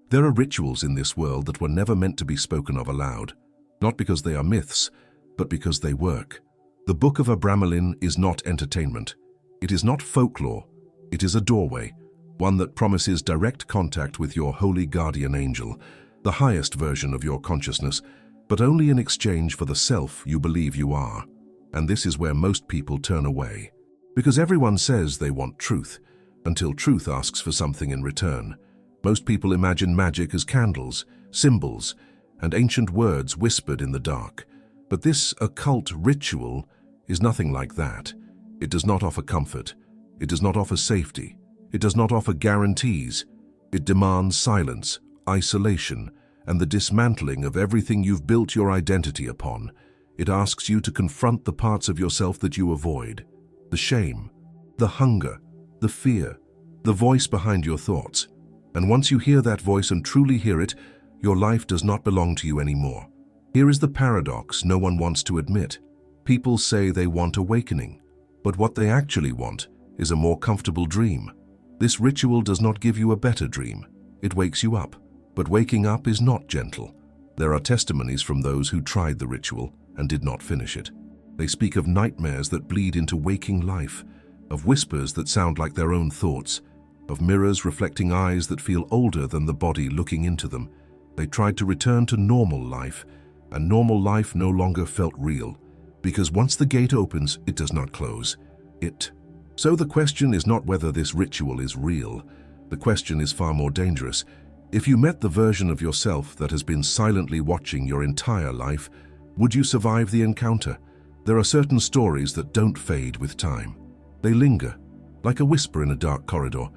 There are rituals in this world that were never meant to be spoken of aloud, not because they are myths, but because they work. The Book of Abramelin is not entertainment. It is not folklore. It is a doorway, one that promises direct contact with your holy guardian angel, the highest version of your consciousness, but only in exchange for the self you believe you are. And this is where most people turn away. Because everyone says they want truth, until truth asks for something in return. Most people imagine magic as candles, symbols, and ancient words whispered in the dark. But this occult ritual is nothing like that. It does not offer comfort. It does not offer safety. It does not offer guarantees. It demands silence, isolation, and the dismantling of everything you've built your identity upon. It asks you to confront the parts of yourself that you avoid. The shame, the hunger, the fear, the voice behind your thoughts. And once you hear that voice and truly hear it, your life does not belong to you anymore. Here is the paradox no one wants to admit. People say they want awakening, but what they actually want is a more comfortable dream. This ritual does not give you a better dream. It wakes you up, but waking up is not gentle. There are testimonies from those who tried the ritual and did not finish it. They speak of nightmares that bleed into waking life, of whispers that sound like their own thoughts, of mirrors reflecting eyes that feel older than the body looking into them. They tried to return to normal life, and normal life no longer felt real, because once the gate opens, it does not close. So the question is not whether this ritual is real. The question is far more dangerous. If you met the version of yourself that has been silently watching your entire life, would you survive the encounter? There are certain stories that don't fade with time. They linger, like a whisper in a dark corridor,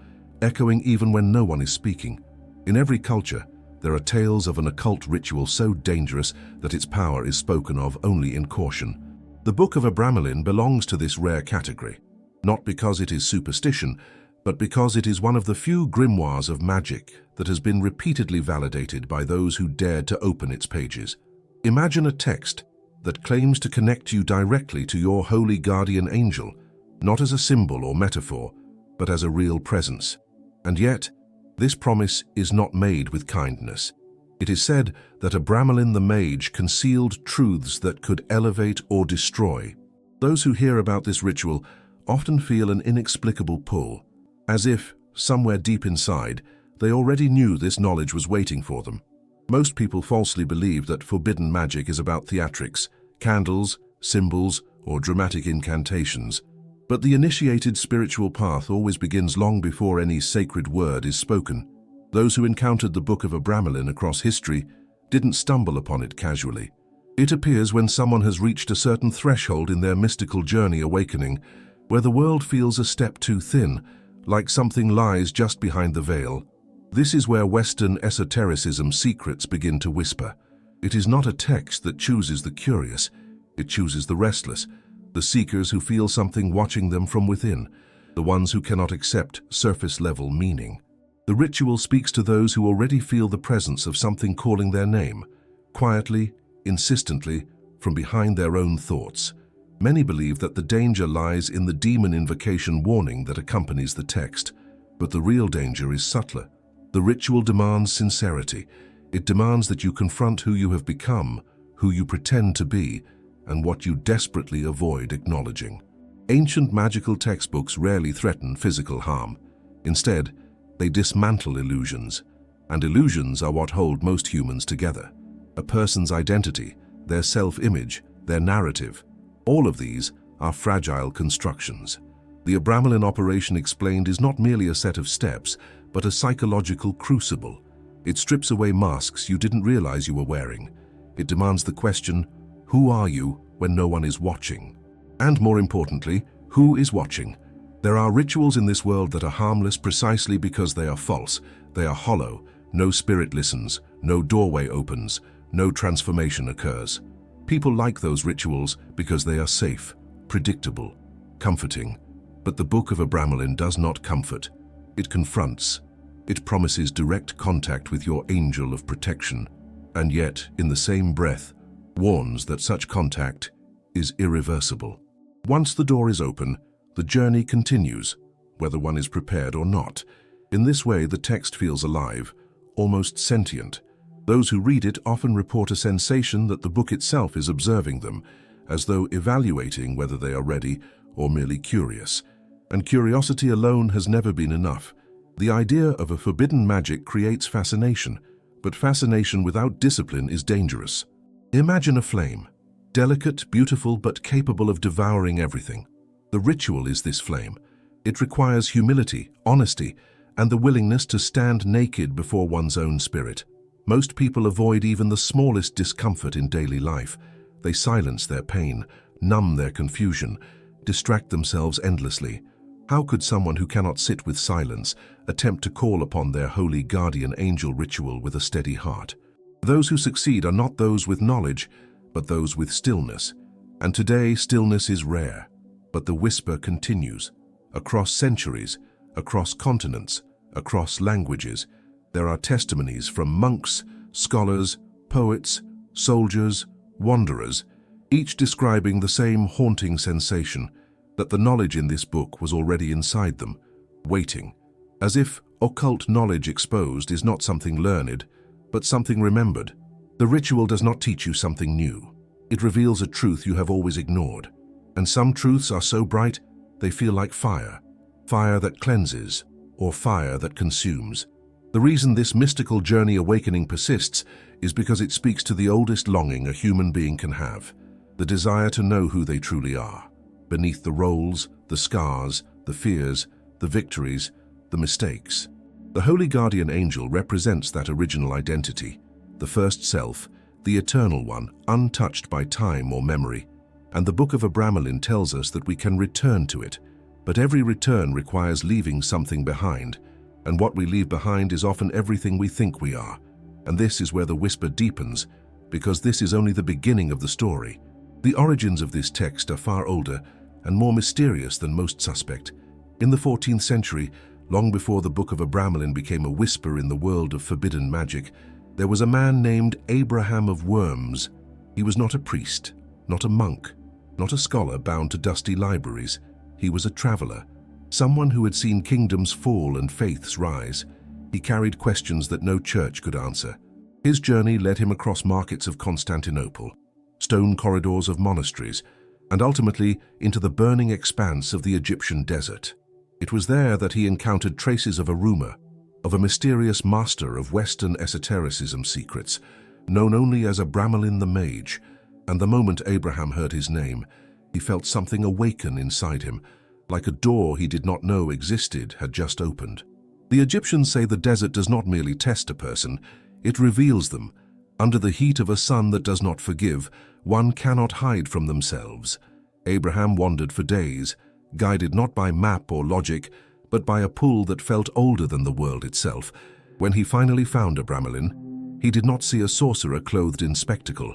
echoing even when no one is speaking. In every culture, there are tales of an occult ritual so dangerous that its power is spoken of only in caution. The Book of Abramelin belongs to this rare category, not because it is superstition, but because it is one of the few grimoires of magic that has been repeatedly validated by those who dared to open its pages. Imagine a text that claims to connect you directly to your holy guardian angel, not as a symbol or metaphor, but as a real presence. And yet, this promise is not made with kindness. It is said that Abramelin the mage concealed truths that could elevate or destroy. Those who hear about this ritual often feel an inexplicable pull, as if, somewhere deep inside, they already knew this knowledge was waiting for them. Most people falsely believe that forbidden magic is about theatrics, candles, symbols, or dramatic incantations. But the initiated spiritual path always begins long before any sacred word is spoken. Those who encountered the Book of Abramelin across history didn't stumble upon it casually. It appears when someone has reached a certain threshold in their mystical journey awakening, where the world feels a step too thin, like something lies just behind the veil. This is where Western esotericism secrets begin to whisper. It is not a text that chooses the curious, it chooses the restless, the seekers who feel something watching them from within, the ones who cannot accept surface-level meaning. The ritual speaks to those who already feel the presence of something calling their name, quietly, insistently, from behind their own thoughts. Many believe that the danger lies in the demon invocation warning that accompanies the text, but the real danger is subtler. The ritual demands sincerity. It demands that you confront who you have become, who you pretend to be, and what you desperately avoid acknowledging. Ancient magical textbooks rarely threaten physical harm. Instead, they dismantle illusions, and illusions are what hold most humans together. A person's identity, their self-image, their narrative, all of these are fragile constructions. The Abramelin operation explained is not merely a set of steps, but a psychological crucible. It strips away masks you didn't realize you were wearing. It demands the question, who are you when no one is watching? And more importantly, who is watching? There are rituals in this world that are harmless precisely because they are false. They are hollow. No spirit listens, no doorway opens, no transformation occurs. People like those rituals because they are safe, predictable, comforting. But the Book of Abramelin does not comfort. It confronts. It promises direct contact with your angel of protection, and yet, in the same breath, warns that such contact is irreversible. Once the door is open, the journey continues, whether one is prepared or not. In this way, the text feels alive, almost sentient. Those who read it often report a sensation that the book itself is observing them, as though evaluating whether they are ready or merely curious. And curiosity alone has never been enough. The idea of a forbidden magic creates fascination, but fascination without discipline is dangerous. Imagine a flame, delicate, beautiful, but capable of devouring everything. The ritual is this flame. It requires humility, honesty, and the willingness to stand naked before one's own spirit. Most people avoid even the smallest discomfort in daily life. They silence their pain, numb their confusion, distract themselves endlessly. How could someone who cannot sit with silence attempt to call upon their holy guardian angel ritual with a steady heart? Those who succeed are not those with knowledge, but those with stillness. And today, stillness is rare, but the whisper continues. Across centuries, across continents, across languages, there are testimonies from monks, scholars, poets, soldiers, wanderers, each describing the same haunting sensation, that the knowledge in this book was already inside them, waiting, as if occult knowledge exposed is not something learned, but something remembered. The ritual does not teach you something new. It reveals a truth you have always ignored. And some truths are so bright, they feel like fire. Fire that cleanses, or fire that consumes. The reason this mystical journey awakening persists is because it speaks to the oldest longing a human being can have, the desire to know who they truly are. Beneath the roles, the scars, the fears, the victories, the mistakes. The Holy Guardian Angel represents that original identity, the first self, the eternal one, untouched by time or memory. And the Book of Abramelin tells us that we can return to it, but every return requires leaving something behind, and what we leave behind is often everything we think we are. And this is where the whisper deepens, because this is only the beginning of the story. The origins of this text are far older and more mysterious than most suspect. In the 14th century, long before the Book of Abramelin became a whisper in the world of forbidden magic, there was a man named Abraham of Worms. He was not a priest, not a monk, not a scholar bound to dusty libraries. He was a traveler, someone who had seen kingdoms fall and faiths rise. He carried questions that no church could answer. His journey led him across markets of Constantinople, stone corridors of monasteries, and ultimately into the burning expanse of the Egyptian desert. It was there that he encountered traces of a rumor, of a mysterious master of Western esotericism secrets, known only as Abramelin the Mage. And the moment Abraham heard his name, he felt something awaken inside him, like a door he did not know existed had just opened. The Egyptians say the desert does not merely test a person, it reveals them. Under the heat of a sun that does not forgive, one cannot hide from themselves. Abraham wandered for days, guided not by map or logic, but by a pull that felt older than the world itself. When he finally found Abramelin, he did not see a sorcerer clothed in spectacle.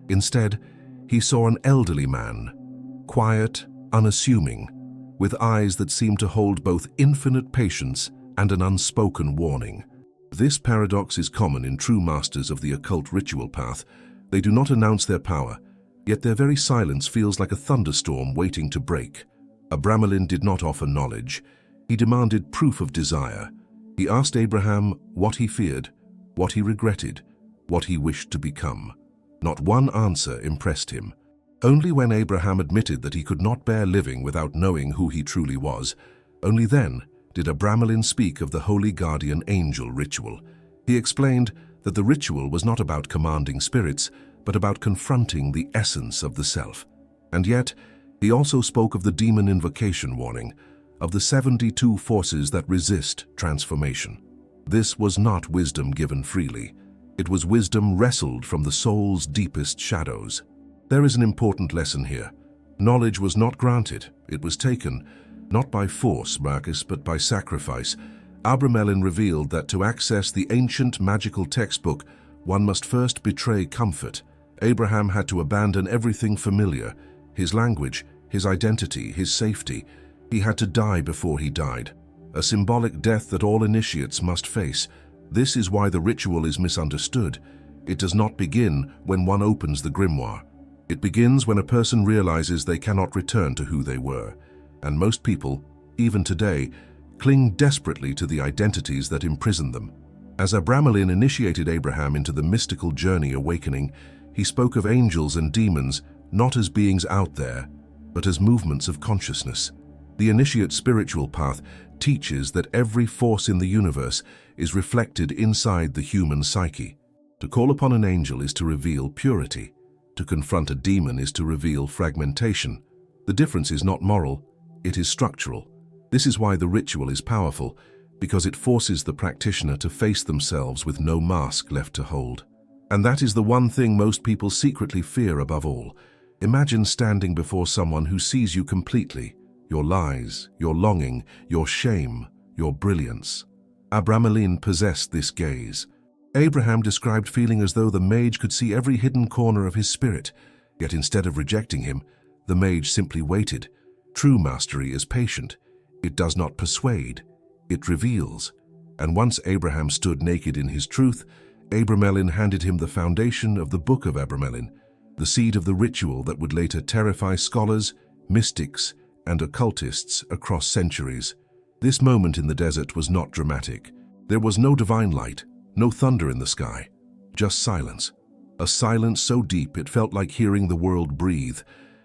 Instead, he saw an elderly man, quiet, unassuming, with eyes that seemed to hold both infinite patience and an unspoken warning. This paradox is common in true masters of the occult ritual path. They do not announce their power, yet their very silence feels like a thunderstorm waiting to break. Abramelin did not offer knowledge. He demanded proof of desire. He asked Abraham what he feared, what he regretted, what he wished to become. Not one answer impressed him. Only when Abraham admitted that he could not bear living without knowing who he truly was, only then did Abramelin speak of the Holy Guardian Angel ritual. He explained that the ritual was not about commanding spirits, but about confronting the essence of the self. And yet, he also spoke of the demon invocation warning, of the 72 forces that resist transformation. This was not wisdom given freely. It was wisdom wrestled from the soul's deepest shadows. There is an important lesson here. Knowledge was not granted, it was taken, not by force, Marcus, but by sacrifice. Abramelin revealed that to access the ancient magical textbook, one must first betray comfort. Abraham had to abandon everything familiar, his language, his identity, his safety. He had to die before he died, a symbolic death that all initiates must face. This is why the ritual is misunderstood. It does not begin when one opens the grimoire. It begins when a person realizes they cannot return to who they were. And most people, even today, cling desperately to the identities that imprison them. As Abramelin initiated Abraham into the mystical journey awakening, he spoke of angels and demons not as beings out there, but as movements of consciousness. The initiate spiritual path teaches that every force in the universe is reflected inside the human psyche. To call upon an angel is to reveal purity. To confront a demon is to reveal fragmentation. The difference is not moral, it is structural. This is why the ritual is powerful, because it forces the practitioner to face themselves with no mask left to hold. And that is the one thing most people secretly fear above all. Imagine standing before someone who sees you completely, your lies, your longing, your shame, your brilliance. Abramelin possessed this gaze. Abraham described feeling as though the mage could see every hidden corner of his spirit, yet instead of rejecting him, the mage simply waited. True mastery is patient. It does not persuade, it reveals. And once Abraham stood naked in his truth, Abramelin handed him the foundation of the Book of Abramelin, the seed of the ritual that would later terrify scholars, mystics, and occultists across centuries. This moment in the desert was not dramatic. There was no divine light, no thunder in the sky, just silence. A silence so deep it felt like hearing the world breathe,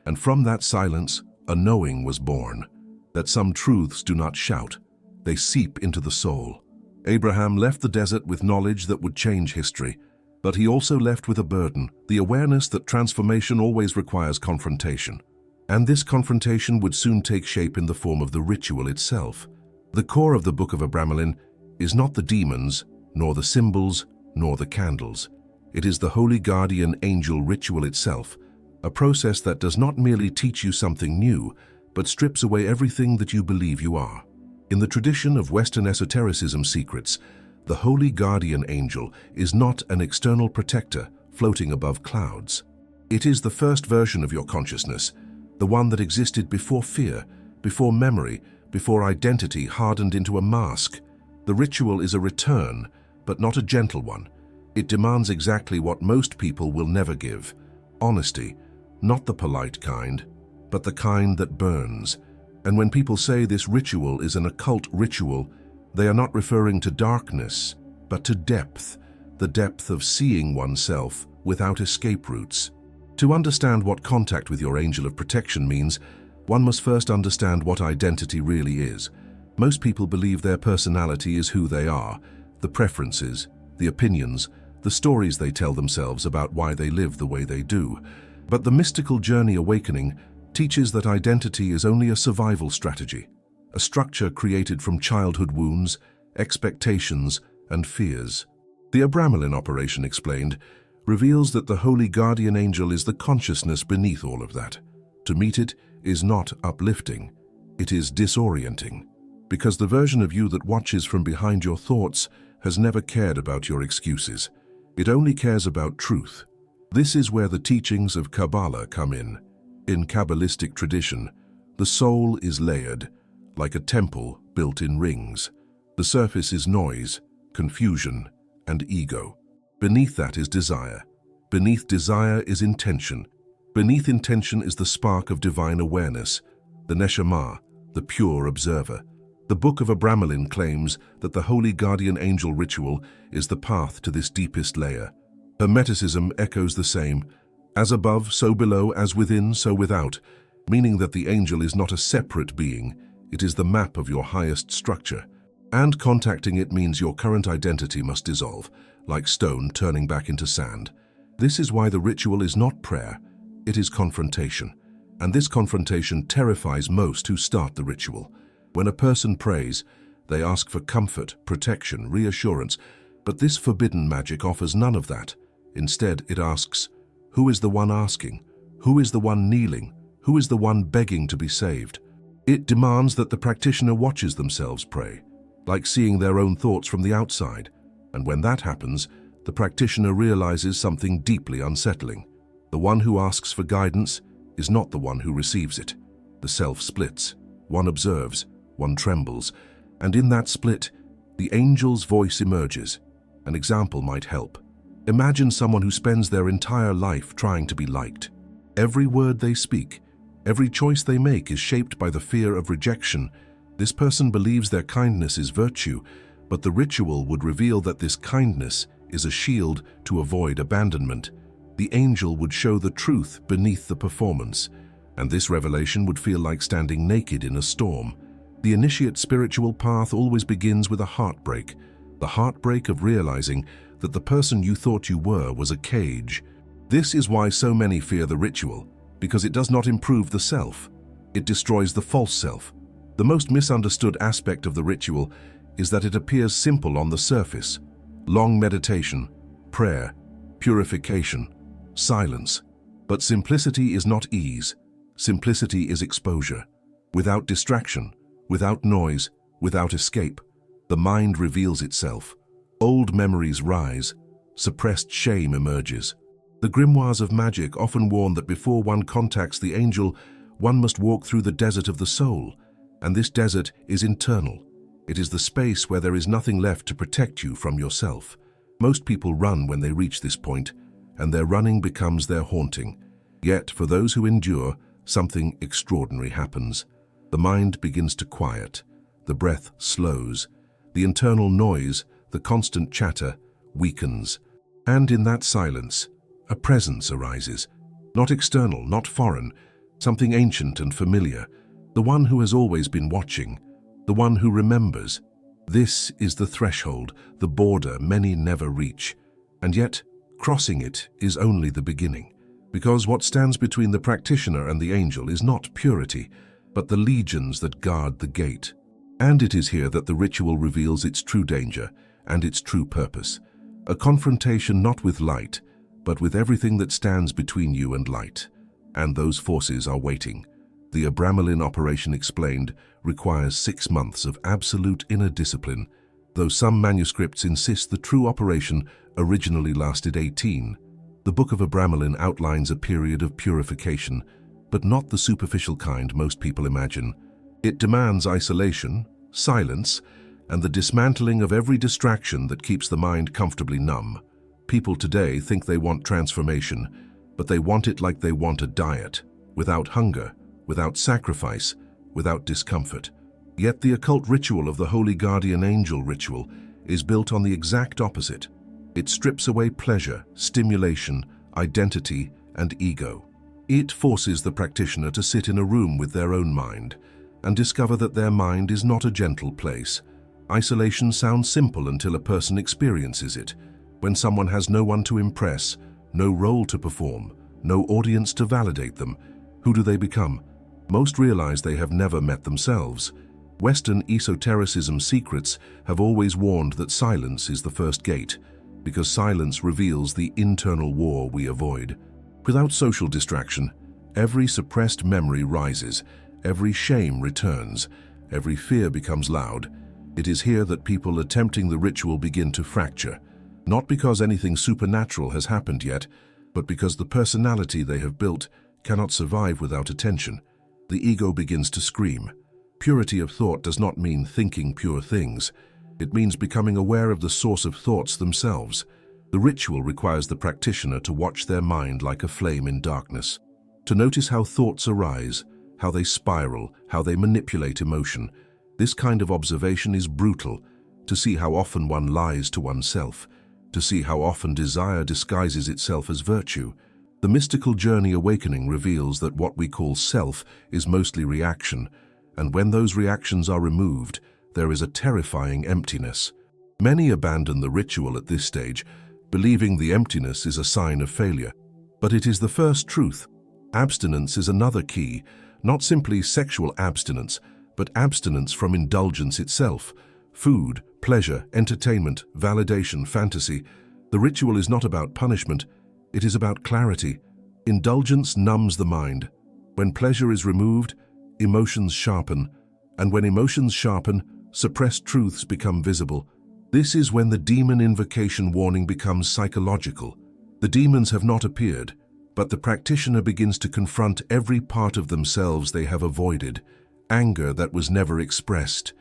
and from that silence, a knowing was born, that some truths do not shout, they seep into the soul. Abraham left the desert with knowledge that would change history, but he also left with a burden, the awareness that transformation always requires confrontation. And this confrontation would soon take shape in the form of the ritual itself. The core of the Book of Abramelin is not the demons, nor the symbols, nor the candles. It is the holy guardian angel ritual itself, a process that does not merely teach you something new, but strips away everything that you believe you are. In the tradition of Western esotericism secrets, the holy guardian angel is not an external protector floating above clouds. It is the first version of your consciousness, the one that existed before fear, before memory, before identity hardened into a mask. The ritual is a return, but not a gentle one. It demands exactly what most people will never give: honesty, not the polite kind, but the kind that burns. And when people say this ritual is an occult ritual, they are not referring to darkness, but to depth, the depth of seeing oneself without escape routes. To understand what contact with your angel of protection means, one must first understand what identity really is. Most people believe their personality is who they are, the preferences, the opinions, the stories they tell themselves about why they live the way they do. But the mystical journey awakening teaches that identity is only a survival strategy, a structure created from childhood wounds, expectations, and fears. The Abramelin operation, explained, reveals that the holy guardian angel is the consciousness beneath all of that. To meet it is not uplifting, it is disorienting, because the version of you that watches from behind your thoughts has never cared about your excuses. It only cares about truth. This is where the teachings of Kabbalah come in. In Kabbalistic tradition, the soul is layered, like a temple built in rings. The surface is noise, confusion, and ego. Beneath that is desire. Beneath desire is intention. Beneath intention is the spark of divine awareness, the neshama, the pure observer. The Book of Abramelin claims that the holy guardian angel ritual is the path to this deepest layer. Hermeticism echoes the same: as above, so below, as within, so without, meaning that the angel is not a separate being, it is the map of your highest structure. And contacting it means your current identity must dissolve, like stone turning back into sand. This is why the ritual is not prayer, it is confrontation. And this confrontation terrifies most who start the ritual. When a person prays, they ask for comfort, protection, reassurance, but this forbidden magic offers none of that. Instead, it asks, who is the one asking? Who is the one kneeling? Who is the one begging to be saved? It demands that the practitioner watches themselves pray, like seeing their own thoughts from the outside. And when that happens, the practitioner realizes something deeply unsettling. The one who asks for guidance is not the one who receives it. The self splits. One observes, one trembles, and in that split, the angel's voice emerges. An example might help. Imagine someone who spends their entire life trying to be liked. Every word they speak, every choice they make is shaped by the fear of rejection. This person believes their kindness is virtue, But the ritual would reveal that this kindness is a shield to avoid abandonment. The angel would show the truth beneath the performance, and this revelation would feel like standing naked in a storm. The initiate's spiritual path always begins with a heartbreak, the heartbreak of realizing that the person you thought you were was a cage. This is why so many fear the ritual, because it does not improve the self. It destroys the false self. The most misunderstood aspect of the ritual is that it appears simple on the surface. Long meditation, prayer, purification, silence. But simplicity is not ease. Simplicity is exposure. Without distraction, without noise, without escape, the mind reveals itself. Old memories rise. Suppressed shame emerges. The grimoires of magic often warn that before one contacts the angel, one must walk through the desert of the soul, and this desert is internal. It is the space where there is nothing left to protect you from yourself. Most people run when they reach this point, and their running becomes their haunting. Yet, for those who endure, something extraordinary happens. The mind begins to quiet. The breath slows. The internal noise, the constant chatter, weakens. And in that silence, a presence arises. Not external, not foreign, something ancient and familiar. The one who has always been watching. The one who remembers. This is the threshold, the border many never reach. And yet, crossing it is only the beginning. Because what stands between the practitioner and the angel is not purity, but the legions that guard the gate. And it is here that the ritual reveals its true danger and its true purpose. A confrontation not with light, but with everything that stands between you and light. And those forces are waiting. The Abramelin operation explained requires 6 months of absolute inner discipline, though some manuscripts insist the true operation originally lasted 18. The Book of Abramelin outlines a period of purification, but not the superficial kind most people imagine. It demands isolation, silence, and the dismantling of every distraction that keeps the mind comfortably numb. People today think they want transformation, but they want it like they want a diet, without hunger, without sacrifice, without discomfort. Yet the occult ritual of the Holy Guardian Angel ritual is built on the exact opposite. It strips away pleasure, stimulation, identity, and ego. It forces the practitioner to sit in a room with their own mind and discover that their mind is not a gentle place. Isolation sounds simple until a person experiences it. When someone has no one to impress, no role to perform, no audience to validate them, who do they become? Most realize they have never met themselves. Western esotericism secrets have always warned that silence is the first gate, because silence reveals the internal war we avoid. Without social distraction, every suppressed memory rises, every shame returns, every fear becomes loud. It is here that people attempting the ritual begin to fracture, not because anything supernatural has happened yet, but because the personality they have built cannot survive without attention. The ego begins to scream. Purity of thought does not mean thinking pure things. It means becoming aware of the source of thoughts themselves. The ritual requires the practitioner to watch their mind like a flame in darkness, to notice how thoughts arise, how they spiral, how they manipulate emotion. This kind of observation is brutal, to see how often one lies to oneself, to see how often desire disguises itself as virtue. The mystical journey awakening reveals that what we call self is mostly reaction, and when those reactions are removed, there is a terrifying emptiness. Many abandon the ritual at this stage, believing the emptiness is a sign of failure. But it is the first truth. Abstinence is another key, not simply sexual abstinence, but abstinence from indulgence itself. Food, pleasure, entertainment, validation, fantasy. The ritual is not about punishment, it is about clarity. Indulgence numbs the mind. When pleasure is removed, emotions sharpen, and when emotions sharpen, suppressed truths become visible. This is when the demon invocation warning becomes psychological. The demons have not appeared, but the practitioner begins to confront every part of themselves they have avoided. Anger that was never expressed,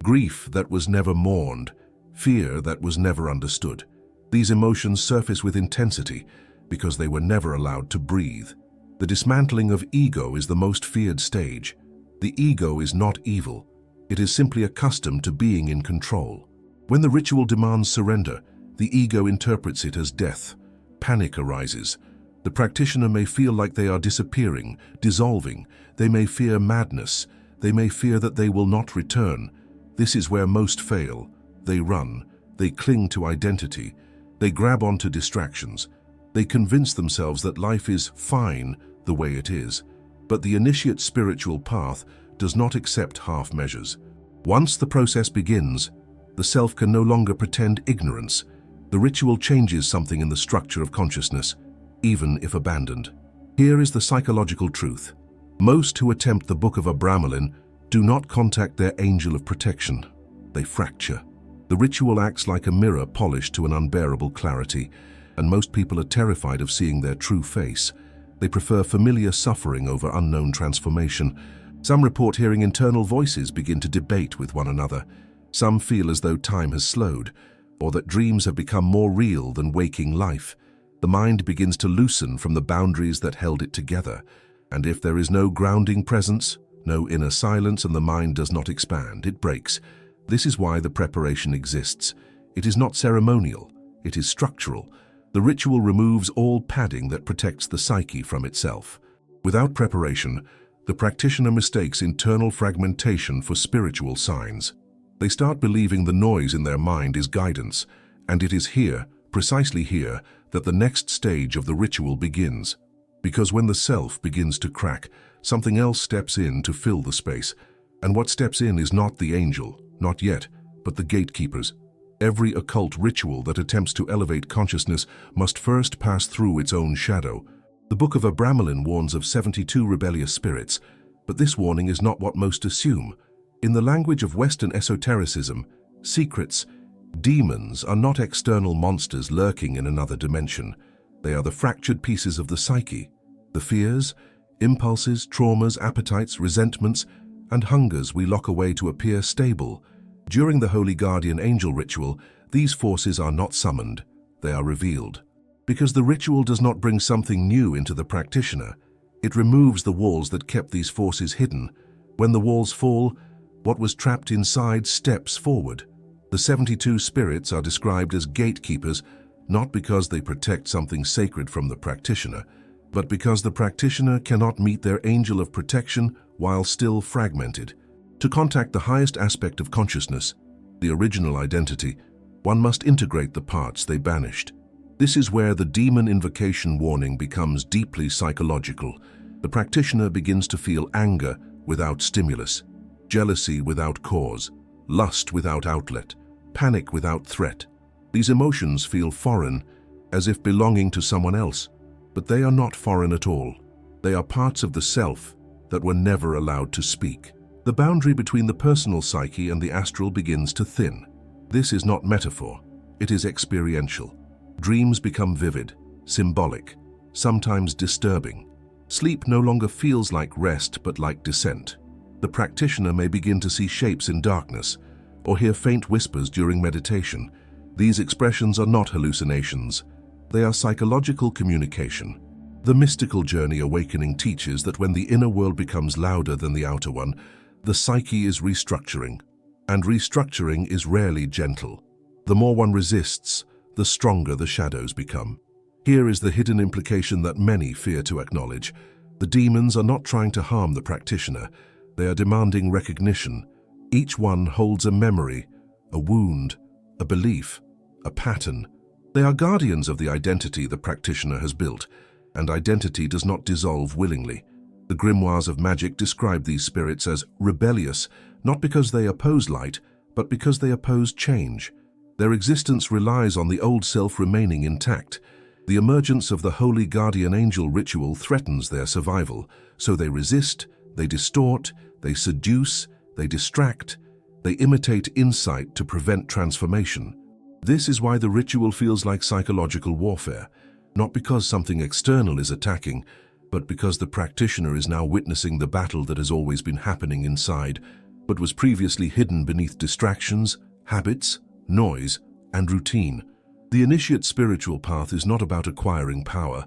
grief that was never mourned, fear that was never understood. These emotions surface with intensity because they were never allowed to breathe. The dismantling of ego is the most feared stage. The ego is not evil. It is simply accustomed to being in control. When the ritual demands surrender, the ego interprets it as death. Panic arises. The practitioner may feel like they are disappearing, dissolving. They may fear madness. They may fear that they will not return. This is where most fail. They run. They cling to identity. They grab onto distractions. They convince themselves that life is fine the way it is. But the initiate spiritual path does not accept half measures. Once the process begins, the self can no longer pretend ignorance. The ritual changes something in the structure of consciousness, even if abandoned. Here is the psychological truth. Most who attempt the Book of Abramelin do not contact their angel of protection. They fracture. The ritual acts like a mirror polished to an unbearable clarity, and most people are terrified of seeing their true face. They prefer familiar suffering over unknown transformation. Some report hearing internal voices begin to debate with one another. Some feel as though time has slowed, or that dreams have become more real than waking life. The mind begins to loosen from the boundaries that held it together, and if there is no grounding presence, no inner silence, and the mind does not expand, it breaks. This is why the preparation exists. It is not ceremonial, it is structural. The ritual removes all padding that protects the psyche from itself. Without preparation, the practitioner mistakes internal fragmentation for spiritual signs. They start believing the noise in their mind is guidance, and it is here, precisely here, that the next stage of the ritual begins. Because when the self begins to crack, something else steps in to fill the space. And what steps in is not the angel, not yet, but the gatekeepers. Every occult ritual that attempts to elevate consciousness must first pass through its own shadow. The Book of Abramelin warns of 72 rebellious spirits, but this warning is not what most assume. In the language of Western esotericism, secrets, demons are not external monsters lurking in another dimension. They are the fractured pieces of the psyche, the fears, impulses, traumas, appetites, resentments, and hungers we lock away to appear stable. During the Holy Guardian Angel ritual, these forces are not summoned, they are revealed. Because the ritual does not bring something new into the practitioner, it removes the walls that kept these forces hidden. When the walls fall, what was trapped inside steps forward. The 72 spirits are described as gatekeepers, not because they protect something sacred from the practitioner, but because the practitioner cannot meet their angel of protection while still fragmented. To contact the highest aspect of consciousness, the original identity, one must integrate the parts they banished. This is where the demon invocation warning becomes deeply psychological. The practitioner begins to feel anger without stimulus, jealousy without cause, lust without outlet, panic without threat. These emotions feel foreign, as if belonging to someone else, but they are not foreign at all. They are parts of the self that were never allowed to speak. The boundary between the personal psyche and the astral begins to thin. This is not metaphor, it is experiential. Dreams become vivid, symbolic, sometimes disturbing. Sleep no longer feels like rest but like descent. The practitioner may begin to see shapes in darkness or hear faint whispers during meditation. These expressions are not hallucinations. They are psychological communication. The mystical journey awakening teaches that when the inner world becomes louder than the outer one, the psyche is restructuring, and restructuring is rarely gentle. The more one resists, the stronger the shadows become. Here is the hidden implication that many fear to acknowledge. The demons are not trying to harm the practitioner. They are demanding recognition. Each one holds a memory, a wound, a belief, a pattern. They are guardians of the identity the practitioner has built, and identity does not dissolve willingly. The grimoires of magic describe these spirits as rebellious, not because they oppose light, but because they oppose change. Their existence relies on the old self remaining intact. The emergence of the Holy Guardian Angel ritual threatens their survival, so they resist, they distort, they seduce, they distract, they imitate insight to prevent transformation. This is why the ritual feels like psychological warfare, not because something external is attacking, but because the practitioner is now witnessing the battle that has always been happening inside, but was previously hidden beneath distractions, habits, noise, and routine. The initiate spiritual path is not about acquiring power.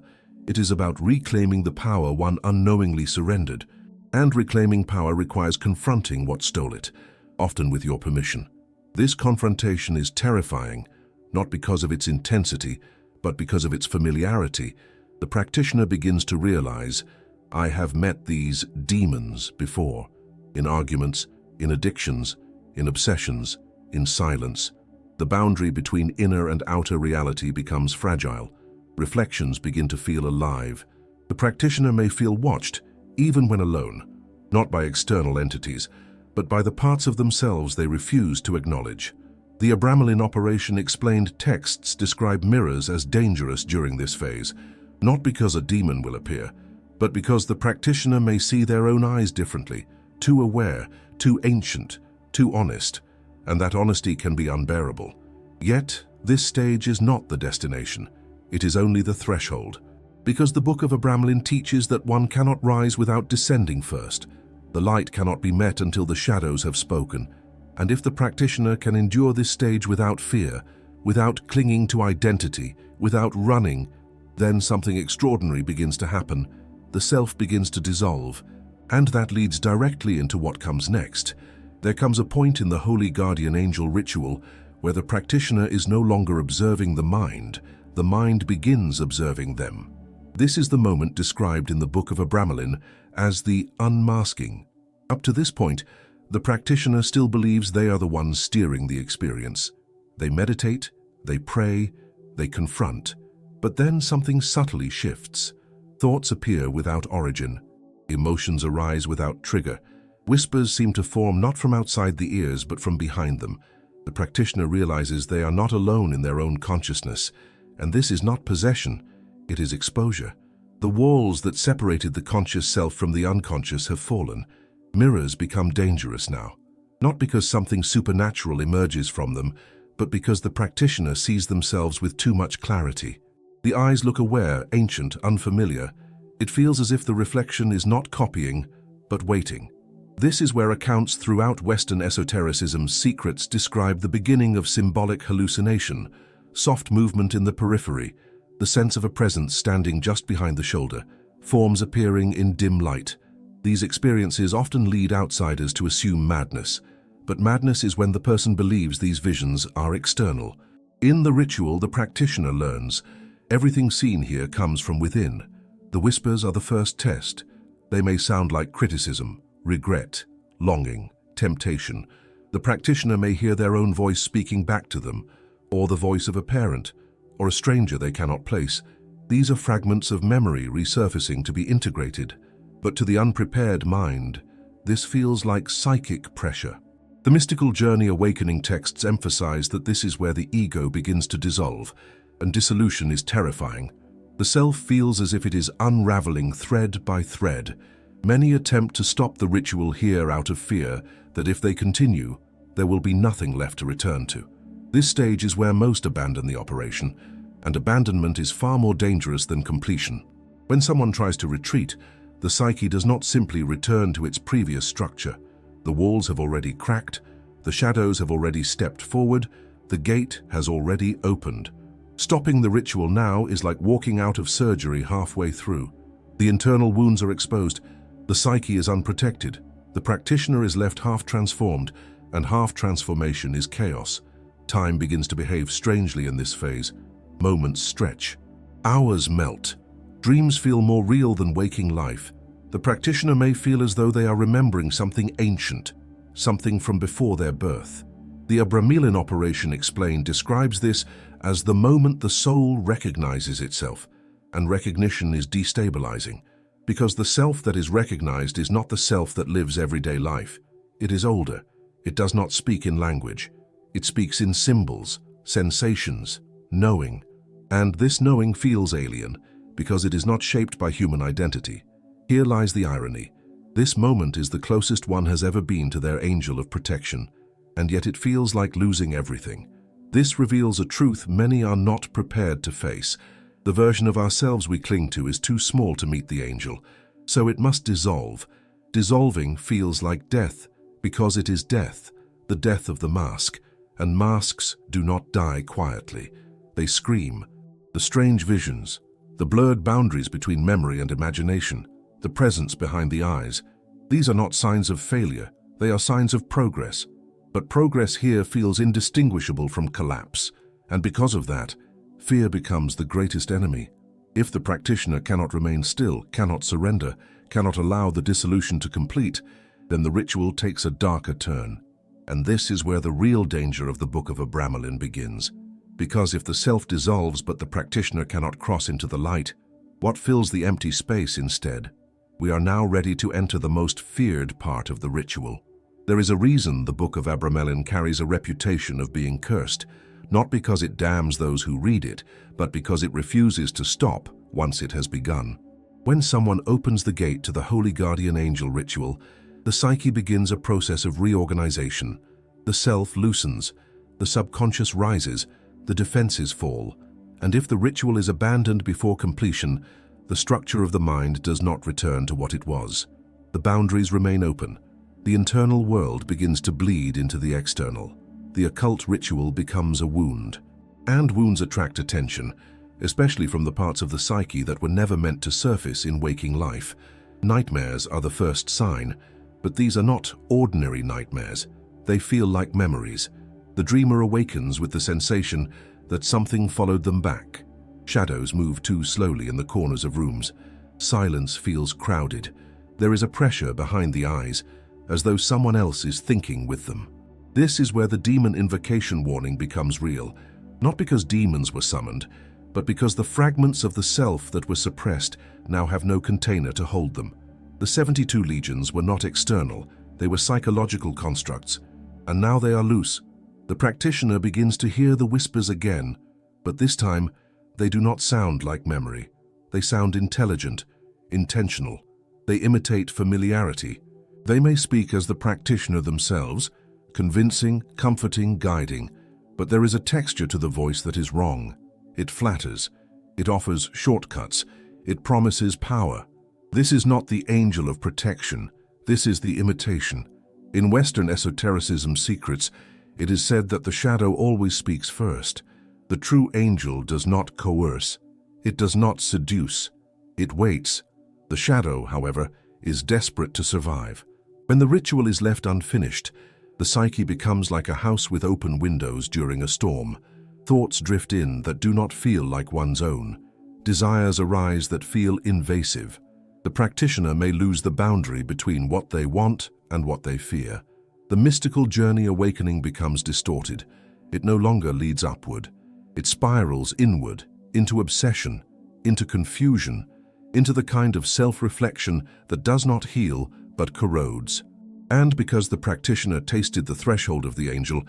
It is about reclaiming the power one unknowingly surrendered. And reclaiming power requires confronting what stole it, often with your permission. This confrontation is terrifying, not because of its intensity, but because of its familiarity. The practitioner begins to realize, I have met these demons before, in arguments, in addictions, in obsessions, in silence. The boundary between inner and outer reality becomes fragile. Reflections begin to feel alive. The practitioner may feel watched, even when alone, not by external entities, but by the parts of themselves they refuse to acknowledge. The Abramelin operation explained texts describe mirrors as dangerous during this phase, not because a demon will appear, but because the practitioner may see their own eyes differently, too aware, too ancient, too honest, and that honesty can be unbearable. Yet, this stage is not the destination. It is only the threshold, because the Book of Abramelin teaches that one cannot rise without descending first. The light cannot be met until the shadows have spoken, and if the practitioner can endure this stage without fear, without clinging to identity, without running, then something extraordinary begins to happen. The self begins to dissolve, and that leads directly into what comes next. There comes a point in the Holy Guardian Angel ritual where the practitioner is no longer observing the mind begins observing them. This is the moment described in the Book of Abramelin as the unmasking. Up to this point, the practitioner still believes they are the ones steering the experience. They meditate, they pray, they confront, but then something subtly shifts. Thoughts appear without origin. Emotions arise without trigger. Whispers seem to form not from outside the ears but from behind them. The practitioner realizes they are not alone in their own consciousness, and this is not possession, it is exposure. The walls that separated the conscious self from the unconscious have fallen. Mirrors become dangerous now, not because something supernatural emerges from them, but because the practitioner sees themselves with too much clarity. The eyes look aware, ancient, unfamiliar. It feels as if the reflection is not copying, but waiting. This is where accounts throughout Western esotericism's secrets describe the beginning of symbolic hallucination, soft movement in the periphery, the sense of a presence standing just behind the shoulder, forms appearing in dim light. These experiences often lead outsiders to assume madness, but madness is when the person believes these visions are external. In the ritual, the practitioner learns, everything seen here comes from within. The whispers are the first test. They may sound like criticism, regret, longing, temptation. The practitioner may hear their own voice speaking back to them, or the voice of a parent, or a stranger they cannot place. These are fragments of memory resurfacing to be integrated, but to the unprepared mind, this feels like psychic pressure. The mystical journey awakening texts emphasize that this is where the ego begins to dissolve, and dissolution is terrifying. The self feels as if it is unraveling thread by thread. Many attempt to stop the ritual here out of fear that if they continue, there will be nothing left to return to. This stage is where most abandon the operation, and abandonment is far more dangerous than completion. When someone tries to retreat, the psyche does not simply return to its previous structure. The walls have already cracked, the shadows have already stepped forward, the gate has already opened. Stopping the ritual now is like walking out of surgery halfway through. The internal wounds are exposed, the psyche is unprotected, the practitioner is left half transformed, and half transformation is chaos. Time begins to behave strangely in this phase. Moments stretch. Hours melt. Dreams feel more real than waking life. The practitioner may feel as though they are remembering something ancient, something from before their birth. The Abramelin operation explained describes this as the moment the soul recognizes itself, and recognition is destabilizing, because the self that is recognized is not the self that lives everyday life. It is older. It does not speak in language. It speaks in symbols, sensations, knowing. And this knowing feels alien, because it is not shaped by human identity. Here lies the irony. This moment is the closest one has ever been to their angel of protection, and yet it feels like losing everything. This reveals a truth many are not prepared to face. The version of ourselves we cling to is too small to meet the angel, so it must dissolve. Dissolving feels like death, because it is death, the death of the mask. And masks do not die quietly. They scream. The strange visions, the blurred boundaries between memory and imagination, the presence behind the eyes. These are not signs of failure, they are signs of progress. But progress here feels indistinguishable from collapse, and because of that, fear becomes the greatest enemy. If the practitioner cannot remain still, cannot surrender, cannot allow the dissolution to complete, then the ritual takes a darker turn. And this is where the real danger of the Book of Abramelin begins. Because if the self dissolves but the practitioner cannot cross into the light, what fills the empty space instead? We are now ready to enter the most feared part of the ritual. There is a reason the Book of Abramelin carries a reputation of being cursed, not because it damns those who read it, but because it refuses to stop once it has begun. When someone opens the gate to the Holy Guardian Angel ritual, the psyche begins a process of reorganization. The self loosens, the subconscious rises, the defenses fall, and if the ritual is abandoned before completion, the structure of the mind does not return to what it was. The boundaries remain open. The internal world begins to bleed into the external. The occult ritual becomes a wound. And wounds attract attention, especially from the parts of the psyche that were never meant to surface in waking life. Nightmares are the first sign, but these are not ordinary nightmares. They feel like memories. The dreamer awakens with the sensation that something followed them back. Shadows move too slowly in the corners of rooms. Silence feels crowded. There is a pressure behind the eyes, as though someone else is thinking with them. This is where the demon invocation warning becomes real, not because demons were summoned, but because the fragments of the self that were suppressed now have no container to hold them. The 72 legions were not external, they were psychological constructs, and now they are loose. The practitioner begins to hear the whispers again, but this time they do not sound like memory. They sound intelligent, intentional. They imitate familiarity. They may speak as the practitioner themselves, convincing, comforting, guiding, but there is a texture to the voice that is wrong. It flatters. It offers shortcuts. It promises power. This is not the angel of protection. This is the imitation. In Western esotericism secrets, it is said that the shadow always speaks first. The true angel does not coerce. It does not seduce. It waits. The shadow, however, is desperate to survive. When the ritual is left unfinished, the psyche becomes like a house with open windows during a storm. Thoughts drift in that do not feel like one's own. Desires arise that feel invasive. The practitioner may lose the boundary between what they want and what they fear. The mystical journey awakening becomes distorted. It no longer leads upward. It spirals inward, into obsession, into confusion, into the kind of self-reflection that does not heal but corrodes. And because the practitioner tasted the threshold of the angel,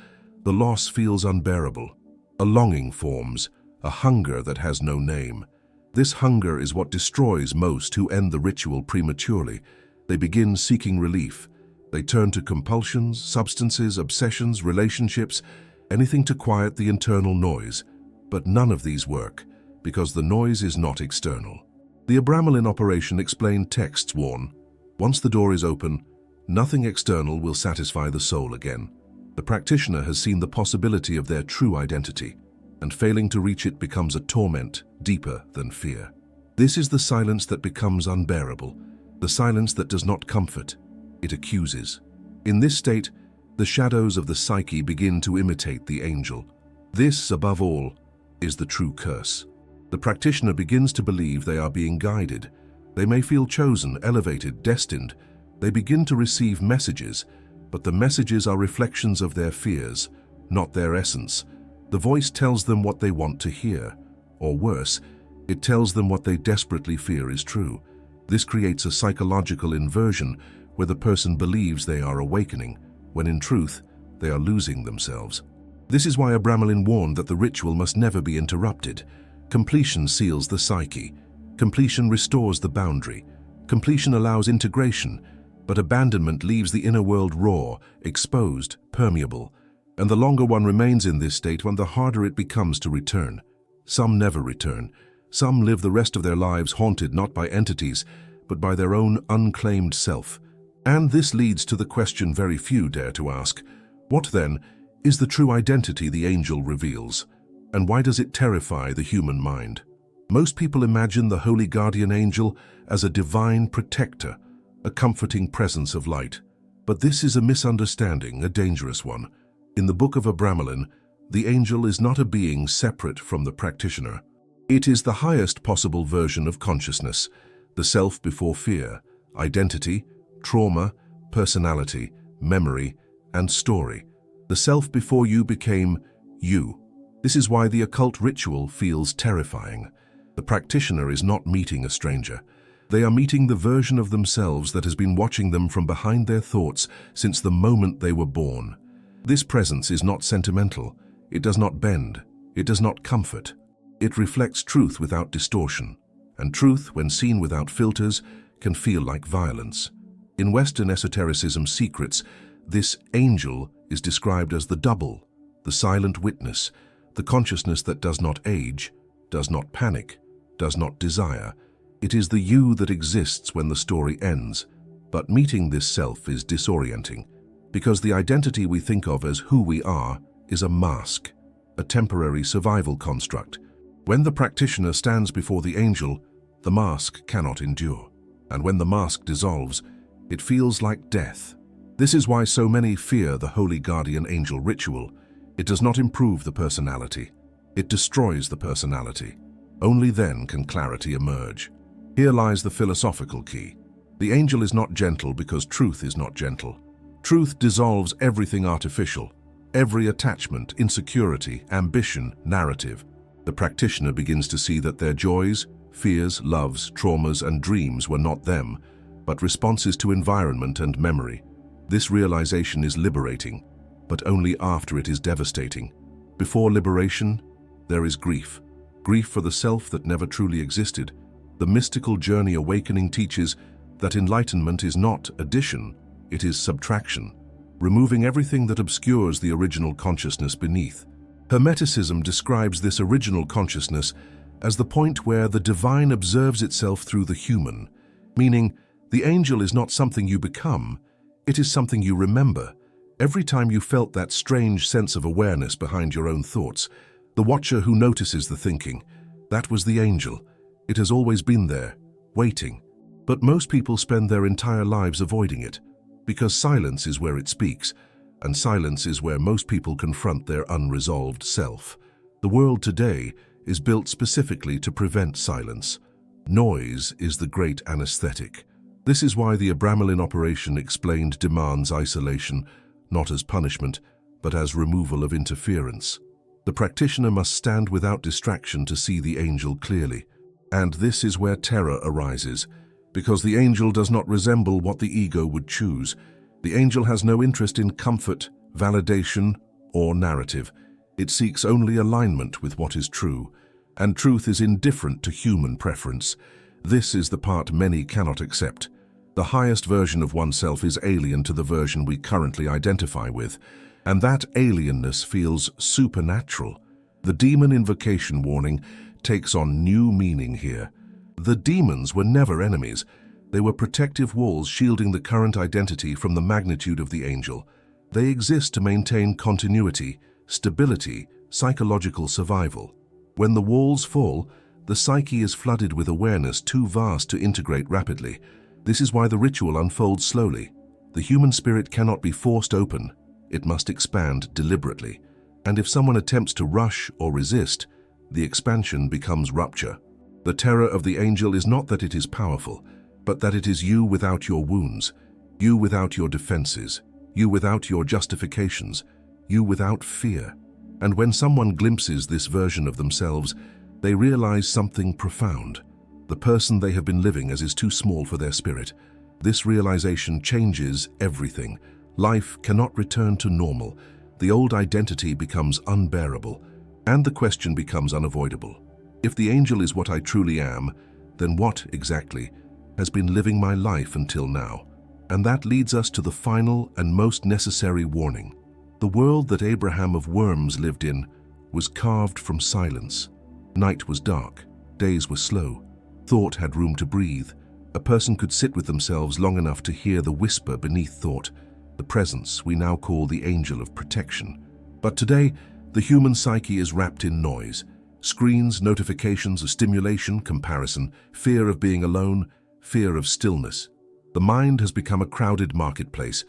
the loss feels unbearable. A longing forms, a hunger that has no name. This hunger is what destroys most who end the ritual prematurely. They begin seeking relief. They turn to compulsions, substances, obsessions, relationships, anything to quiet the internal noise. But none of these work, because the noise is not external. The Abramelin operation explained texts warn, once the door is open, nothing external will satisfy the soul again. The practitioner has seen the possibility of their true identity, and failing to reach it becomes a torment deeper than fear. This is the silence that becomes unbearable, the silence that does not comfort, it accuses. In this state, the shadows of the psyche begin to imitate the angel. This, above all, is the true curse. The practitioner begins to believe they are being guided. They may feel chosen, elevated, destined. They begin to receive messages, but the messages are reflections of their fears, not their essence. The voice tells them what they want to hear, or worse, it tells them what they desperately fear is true. This creates a psychological inversion where the person believes they are awakening, when in truth, they are losing themselves. This is why Abramelin warned that the ritual must never be interrupted. Completion seals the psyche. Completion restores the boundary. Completion allows integration, but abandonment leaves the inner world raw, exposed, permeable. And the longer one remains in this state, the harder it becomes to return. Some never return. Some live the rest of their lives haunted not by entities, but by their own unclaimed self. And this leads to the question very few dare to ask. What then is the true identity the angel reveals? And why does it terrify the human mind? Most people imagine the holy guardian angel as a divine protector, a comforting presence of light. But this is a misunderstanding, a dangerous one. In the Book of Abramelin, the angel is not a being separate from the practitioner. It is the highest possible version of consciousness, the self before fear, identity, trauma, personality, memory, and story. The self before you became you. This is why the occult ritual feels terrifying. The practitioner is not meeting a stranger. They are meeting the version of themselves that has been watching them from behind their thoughts since the moment they were born. This presence is not sentimental. It does not bend. It does not comfort. It reflects truth without distortion. And truth, when seen without filters, can feel like violence. In Western esotericism secrets, this angel is described as the double, the silent witness, the consciousness that does not age, does not panic, does not desire. It is the you that exists when the story ends. But meeting this self is disorienting, because the identity we think of as who we are is a mask, a temporary survival construct. When the practitioner stands before the angel, the mask cannot endure. And when the mask dissolves, it feels like death. This is why so many fear the holy guardian angel ritual. It does not improve the personality. It destroys the personality. Only then can clarity emerge. Here lies the philosophical key. The angel is not gentle because truth is not gentle. Truth dissolves everything artificial, every attachment, insecurity, ambition, narrative. The practitioner begins to see that their joys, fears, loves, traumas, and dreams were not them, but responses to environment and memory. This realization is liberating, but only after it is devastating. Before liberation, there is grief. Grief for the self that never truly existed. The mystical journey awakening teaches that enlightenment is not addition, it is subtraction, removing everything that obscures the original consciousness beneath. Hermeticism describes this original consciousness as the point where the divine observes itself through the human, meaning the angel is not something you become, it is something you remember. Every time you felt that strange sense of awareness behind your own thoughts, the watcher who notices the thinking, that was the angel. It has always been there, waiting. But most people spend their entire lives avoiding it, because silence is where it speaks, and silence is where most people confront their unresolved self. The world today is built specifically to prevent silence. Noise is the great anesthetic. This is why the Abramelin operation explained demands isolation, not as punishment, but as removal of interference. The practitioner must stand without distraction to see the angel clearly. And this is where terror arises, because the angel does not resemble what the ego would choose. The angel has no interest in comfort, validation, or narrative. It seeks only alignment with what is true, and truth is indifferent to human preference. This is the part many cannot accept. The highest version of oneself is alien to the version we currently identify with, and that alienness feels supernatural. The demon invocation warning takes on new meaning here. The demons were never enemies. They were protective walls shielding the current identity from the magnitude of the angel. They exist to maintain continuity, stability, psychological survival. When the walls fall, the psyche is flooded with awareness too vast to integrate rapidly. This is why the ritual unfolds slowly. The human spirit cannot be forced open. It must expand deliberately. And if someone attempts to rush or resist, the expansion becomes rupture. The terror of the angel is not that it is powerful, but that it is you without your wounds, you without your defenses, you without your justifications, you without fear. And when someone glimpses this version of themselves, they realize something profound. The person they have been living as is too small for their spirit. This realization changes everything. Life cannot return to normal. The old identity becomes unbearable, and the question becomes unavoidable. If the angel is what I truly am, then what, exactly, has been living my life until now? And that leads us to the final and most necessary warning. The world that Abraham of Worms lived in was carved from silence. Night was dark, days were slow, thought had room to breathe. A person could sit with themselves long enough to hear the whisper beneath thought, the presence we now call the angel of protection. But today, the human psyche is wrapped in noise. Screens, notifications, stimulation, comparison, fear of being alone, fear of stillness. The mind has become a crowded marketplace,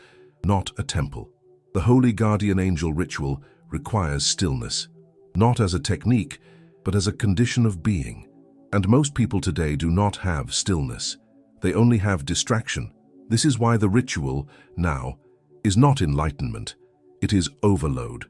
not a temple. The holy guardian angel ritual requires stillness, not as a technique, but as a condition of being. And most people today do not have stillness. They only have distraction. This is why the ritual, now, is not enlightenment. It is overload.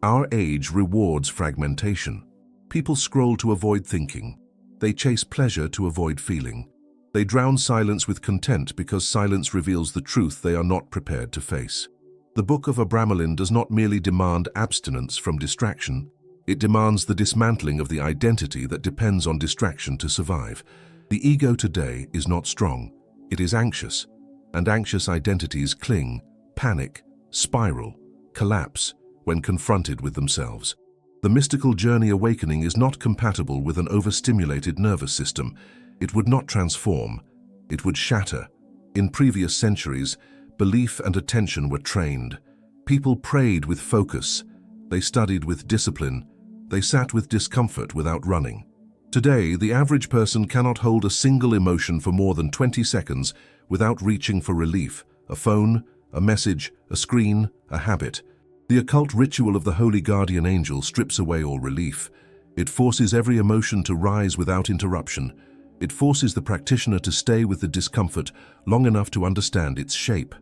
Our age rewards fragmentation. People scroll to avoid thinking. They chase pleasure to avoid feeling. They drown silence with content because silence reveals the truth they are not prepared to face. The Book of Abramelin does not merely demand abstinence from distraction. It demands the dismantling of the identity that depends on distraction to survive. The ego today is not strong. It is anxious. And anxious identities cling, panic, spiral, collapse when confronted with themselves. The mystical journey awakening is not compatible with an overstimulated nervous system. It would not transform. It would shatter. In previous centuries, belief and attention were trained. People prayed with focus. They studied with discipline. They sat with discomfort without running. Today, the average person cannot hold a single emotion for more than 20 seconds without reaching for relief: a phone, a message, a screen, a habit. The occult ritual of the holy guardian angel strips away all relief. It forces every emotion to rise without interruption. It forces the practitioner to stay with the discomfort long enough to understand its shape.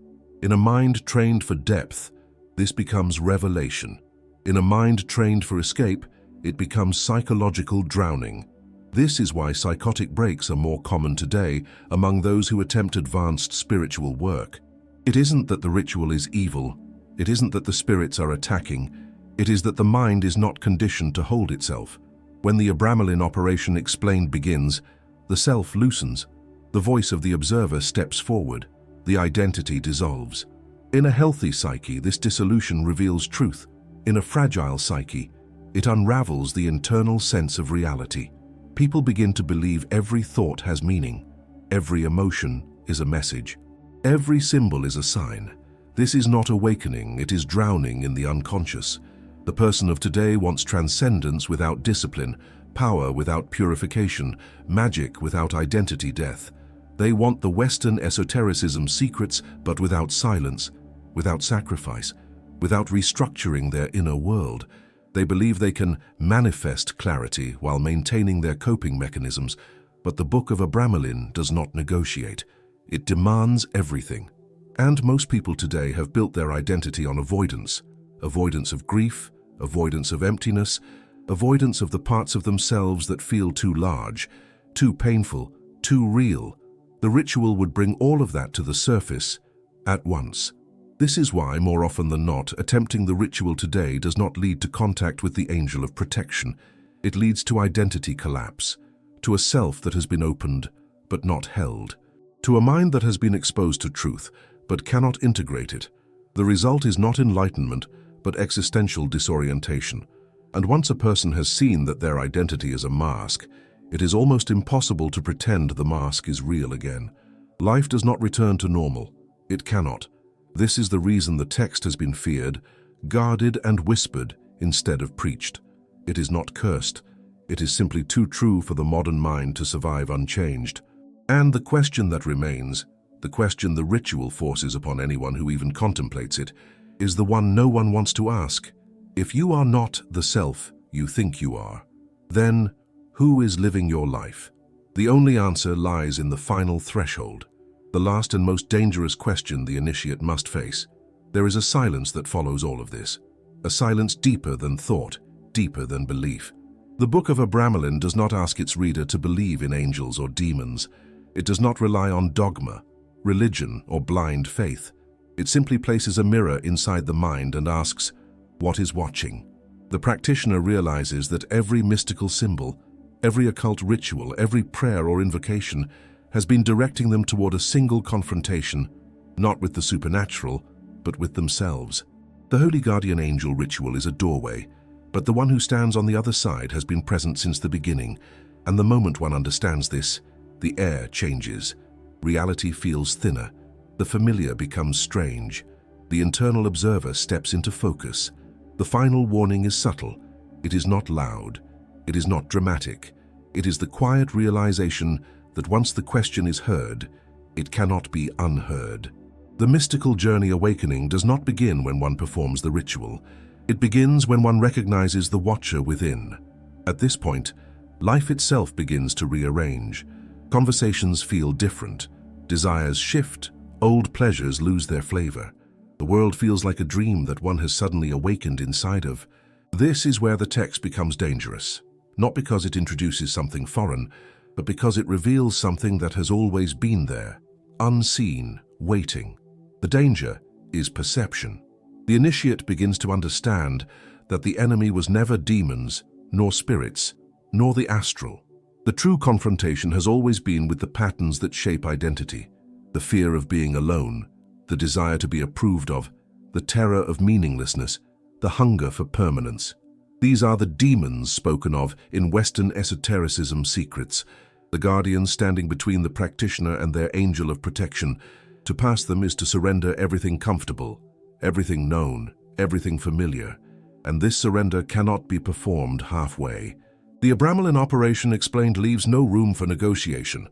In a mind trained for depth, this becomes revelation. In a mind trained for escape, it becomes psychological drowning. This is why psychotic breaks are more common today among those who attempt advanced spiritual work. It isn't that the ritual is evil. It isn't that the spirits are attacking. It is that the mind is not conditioned to hold itself. When the Abramelin operation explained begins, the self loosens. The voice of the observer steps forward. The identity dissolves. In a healthy psyche, this dissolution reveals truth. In a fragile psyche, it unravels the internal sense of reality. People begin to believe every thought has meaning. Every emotion is a message. Every symbol is a sign. This is not awakening, it is drowning in the unconscious. The person of today wants transcendence without discipline, power without purification, magic without identity death. They want the Western esotericism secrets, but without silence, without sacrifice, without restructuring their inner world. They believe they can manifest clarity while maintaining their coping mechanisms, but the Book of Abramelin does not negotiate. It demands everything. And most people today have built their identity on avoidance. Avoidance of grief, avoidance of emptiness, avoidance of the parts of themselves that feel too large, too painful, too real. The ritual would bring all of that to the surface at once. This is why, more often than not, attempting the ritual today does not lead to contact with the angel of protection. It leads to identity collapse, to a self that has been opened but not held, to a mind that has been exposed to truth but cannot integrate it. The result is not enlightenment, but existential disorientation. And once a person has seen that their identity is a mask, it is almost impossible to pretend the mask is real again. Life does not return to normal. It cannot. This is the reason the text has been feared, guarded and whispered instead of preached. It is not cursed. It is simply too true for the modern mind to survive unchanged. And the question that remains, the question the ritual forces upon anyone who even contemplates it, is the one no one wants to ask. If you are not the self you think you are, then who is living your life? The only answer lies in the final threshold, the last and most dangerous question the initiate must face. There is a silence that follows all of this, a silence deeper than thought, deeper than belief. The Book of Abramelin does not ask its reader to believe in angels or demons. It does not rely on dogma, religion, or blind faith. It simply places a mirror inside the mind and asks, what is watching? The practitioner realizes that every mystical symbol, every occult ritual, every prayer or invocation has been directing them toward a single confrontation, not with the supernatural, but with themselves. The Holy Guardian Angel ritual is a doorway, but the one who stands on the other side has been present since the beginning, and the moment one understands this, the air changes. Reality feels thinner. The familiar becomes strange. The internal observer steps into focus. The final warning is subtle. It is not loud. It is not dramatic. It is the quiet realization that once the question is heard, it cannot be unheard. The mystical journey awakening does not begin when one performs the ritual. It begins when one recognizes the watcher within. At this point, life itself begins to rearrange. Conversations feel different. Desires shift. Old pleasures lose their flavor. The world feels like a dream that one has suddenly awakened inside of. This is where the text becomes dangerous. Not because it introduces something foreign, but because it reveals something that has always been there, unseen, waiting. The danger is perception. The initiate begins to understand that the enemy was never demons, nor spirits, nor the astral. The true confrontation has always been with the patterns that shape identity, the fear of being alone, the desire to be approved of, the terror of meaninglessness, the hunger for permanence. These are the demons spoken of in Western esotericism secrets, the guardians standing between the practitioner and their angel of protection. To pass them is to surrender everything comfortable, everything known, everything familiar, and this surrender cannot be performed halfway. The Abramelin operation explained leaves no room for negotiation.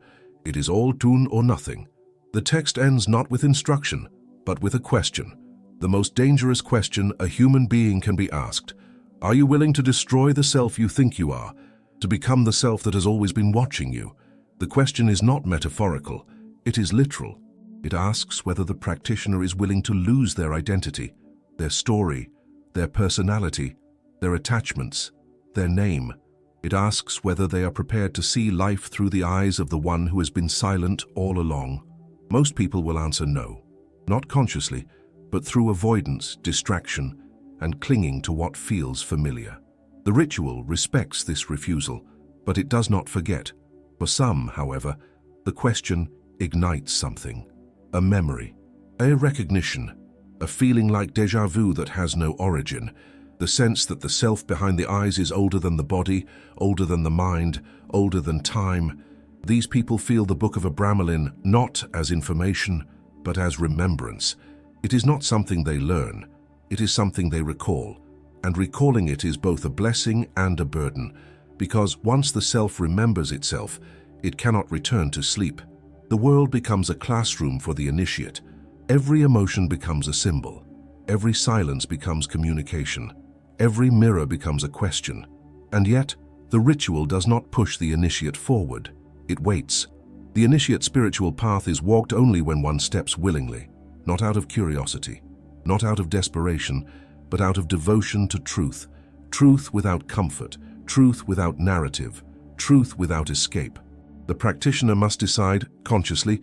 It is all tune or nothing. The text ends not with instruction, but with a question. The most dangerous question a human being can be asked. Are you willing to destroy the self you think you are, to become the self that has always been watching you? The question is not metaphorical, it is literal. It asks whether the practitioner is willing to lose their identity, their story, their personality, their attachments, their name. It asks whether they are prepared to see life through the eyes of the one who has been silent all along. Most people will answer no, not consciously, but through avoidance, distraction, and clinging to what feels familiar. The ritual respects this refusal, but it does not forget. For some, however, the question ignites something. A memory, a recognition, a feeling like déjà vu that has no origin, the sense that the self behind the eyes is older than the body, older than the mind, older than time. These people feel the Book of Abramelin not as information, but as remembrance. It is not something they learn, it is something they recall, and recalling it is both a blessing and a burden, because once the self remembers itself, it cannot return to sleep. The world becomes a classroom for the initiate. Every emotion becomes a symbol. Every silence becomes communication. Every mirror becomes a question. And yet, the ritual does not push the initiate forward. It waits. The initiate spiritual path is walked only when one steps willingly, not out of curiosity, not out of desperation, but out of devotion to truth. Truth without comfort, truth without narrative, truth without escape. The practitioner must decide, consciously,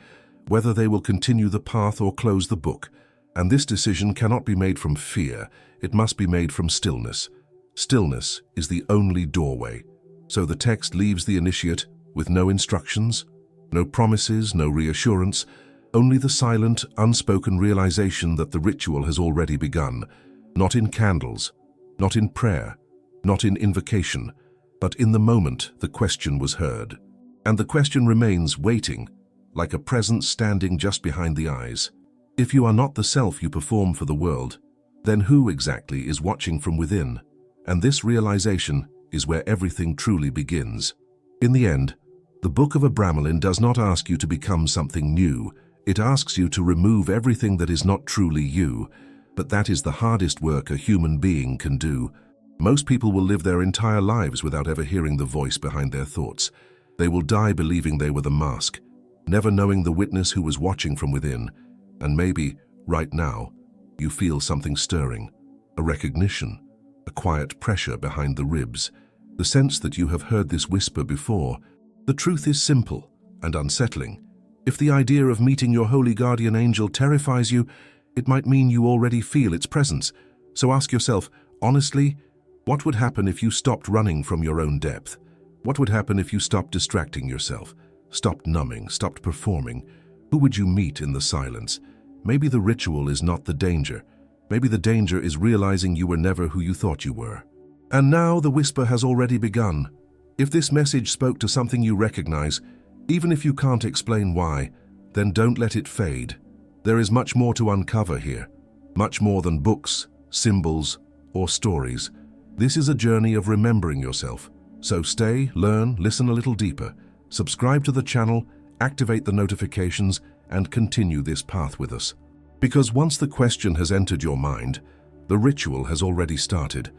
whether they will continue the path or close the book. And this decision cannot be made from fear, it must be made from stillness. Stillness is the only doorway. So the text leaves the initiate with no instructions, no promises, no reassurance, only the silent, unspoken realization that the ritual has already begun, not in candles, not in prayer, not in invocation, but in the moment the question was heard. And the question remains waiting, like a presence standing just behind the eyes. If you are not the self you perform for the world, then who exactly is watching from within? And this realization is where everything truly begins. In the end, the Book of Abramelin does not ask you to become something new. It asks you to remove everything that is not truly you. But that is the hardest work a human being can do. Most people will live their entire lives without ever hearing the voice behind their thoughts. They will die believing they were the mask, never knowing the witness who was watching from within. And maybe, right now, you feel something stirring, a recognition, a quiet pressure behind the ribs, the sense that you have heard this whisper before. The truth is simple and unsettling. If the idea of meeting your holy guardian angel terrifies you, it might mean you already feel its presence. So ask yourself, honestly, what would happen if you stopped running from your own depth? What would happen if you stopped distracting yourself, stopped numbing, stopped performing? Who would you meet in the silence? Maybe the ritual is not the danger. Maybe the danger is realizing you were never who you thought you were. And now the whisper has already begun. If this message spoke to something you recognize, even if you can't explain why, then don't let it fade. There is much more to uncover here, much more than books, symbols, or stories. This is a journey of remembering yourself. So stay, learn, listen a little deeper. Subscribe to the channel, activate the notifications, and continue this path with us. Because once the question has entered your mind, the ritual has already started.